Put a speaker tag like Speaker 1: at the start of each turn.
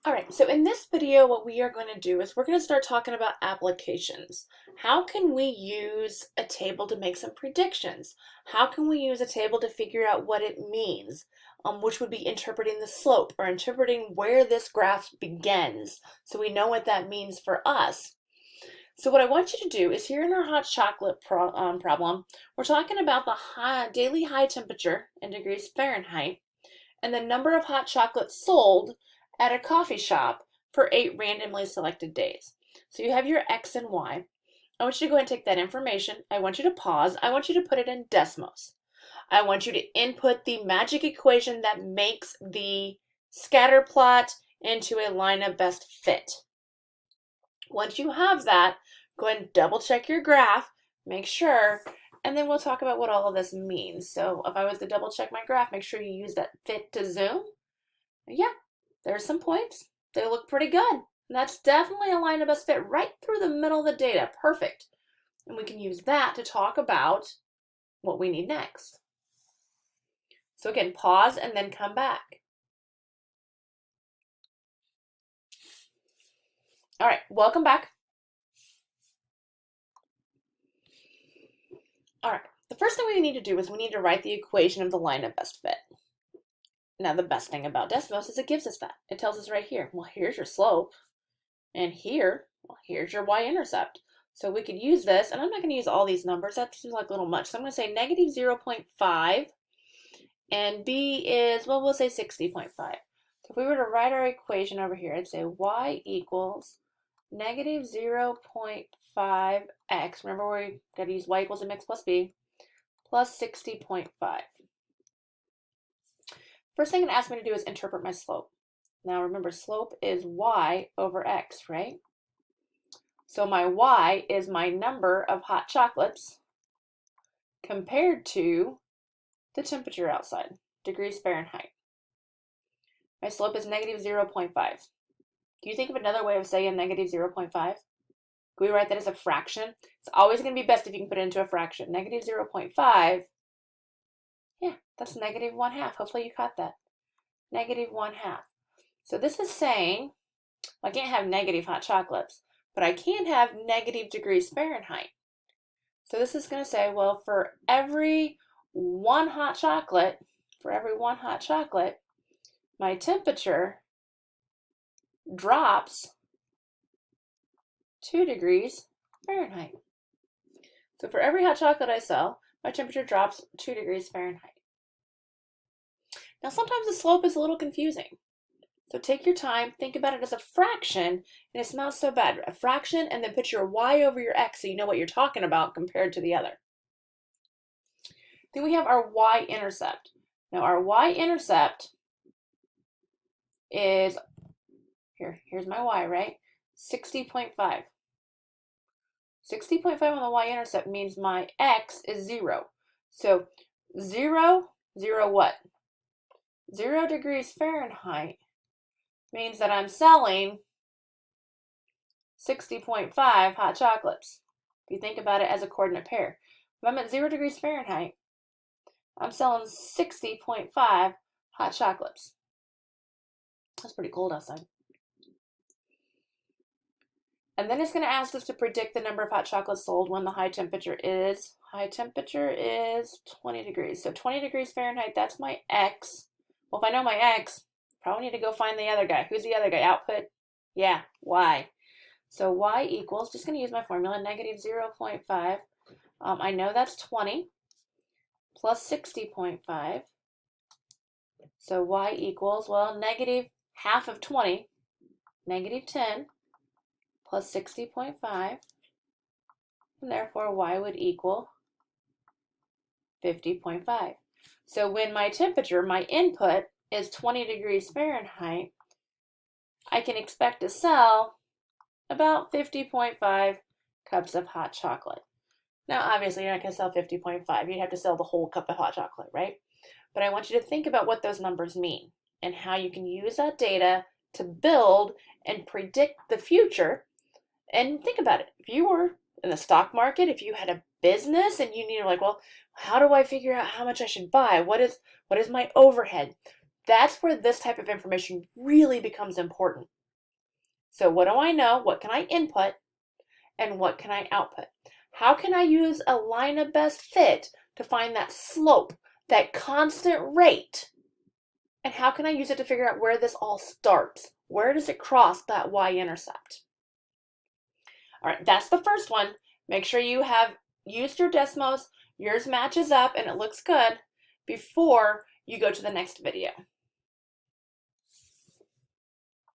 Speaker 1: All right, so in this video, what we are going to do is we're going to start talking about applications. How can we use a table to make some predictions? How can we use a table to figure out what it means, which would be interpreting the slope or interpreting where this graph begins, so we know what that means for us. So what I want you to do is here in our hot chocolate problem, we're talking about the daily high temperature in degrees Fahrenheit and the number of hot chocolates sold at a coffee shop for 8 randomly selected days. So you have your X and Y. I want you to go ahead and take that information. I want you to pause. I want you to put it in Desmos. I want you to input the magic equation that makes the scatter plot into a line of best fit. Once you have that, go ahead and double check your graph, make sure, and then we'll talk about what all of this means. So if I was to double check my graph, make sure you use that fit to zoom. Yeah, there's some points. They look pretty good. And that's definitely a line of best fit right through the middle of the data. Perfect. And we can use that to talk about what we need next. So again, pause and then come back. All right, welcome back. All right, the first thing we need to do is we need to write the equation of the line of best fit. Now, the best thing about Desmos is it gives us that. It tells us right here, well, here's your slope, and here, well, here's your y-intercept. So we could use this, and I'm not going to use all these numbers. That seems like a little much. So I'm going to say negative 0.5, and b is, well, we'll say 60.5. So if we were to write our equation over here, I'd say y equals negative 0.5x. Remember, we got to use y equals mx plus b, plus 60.5. First thing it asked me to do is interpret my slope. Now remember, slope is y over x, right? So my y is my number of hot chocolates compared to the temperature outside, degrees Fahrenheit. My slope is negative 0.5. Can you think of another way of saying negative 0.5? Can we write that as a fraction? It's always going to be best if you can put it into a fraction. Negative 0.5, yeah, that's negative 1/2. Hopefully you caught that. Negative 1/2. So this is saying, I can't have negative hot chocolates, but I can have negative degrees Fahrenheit. So this is going to say, well, for every one hot chocolate, my temperature drops 2 degrees Fahrenheit. So for every hot chocolate I sell, my temperature drops 2 degrees Fahrenheit. Now sometimes the slope is a little confusing. So take your time, think about it as a fraction, and it's not so bad. A fraction, and then put your y over your x so you know what you're talking about compared to the other. Then we have our y-intercept. Now our y-intercept is, here's my y, right? 60.5. 60.5 on the y-intercept means my x is 0. So 0, 0 what? 0 degrees Fahrenheit means that I'm selling 60.5 hot chocolates. If you think about it as a coordinate pair. If I'm at 0 degrees Fahrenheit, I'm selling 60.5 hot chocolates. That's pretty cold outside. And then it's going to ask us to predict the number of hot chocolates sold when the high temperature is 20 degrees. So 20 degrees Fahrenheit, that's my X. Well, if I know my X, probably need to go find the other guy. Who's the other guy? Output? Yeah, Y. So Y equals, just going to use my formula, negative 0.5. I know that's 20 plus 60.5. So Y equals, well, negative half of 20, negative 10 plus 60.5. And therefore Y would equal 50.5. So when my temperature, my input, is 20 degrees Fahrenheit, I can expect to sell about 50.5 cups of hot chocolate. Now, obviously, you're not going to sell 50.5. You'd have to sell the whole cup of hot chocolate, right? But I want you to think about what those numbers mean and how you can use that data to build and predict the future. And think about it. If you were in the stock market, if you had a business and you needed, like, well, how do I figure out how much I should buy? What is my overhead? That's where this type of information really becomes important. So what do I know? What can I input? And what can I output? How can I use a line of best fit to find that slope, that constant rate? And how can I use it to figure out where this all starts? Where does it cross that y-intercept? All right, that's the first one. Make sure you have used your Desmos, yours matches up and it looks good before you go to the next video.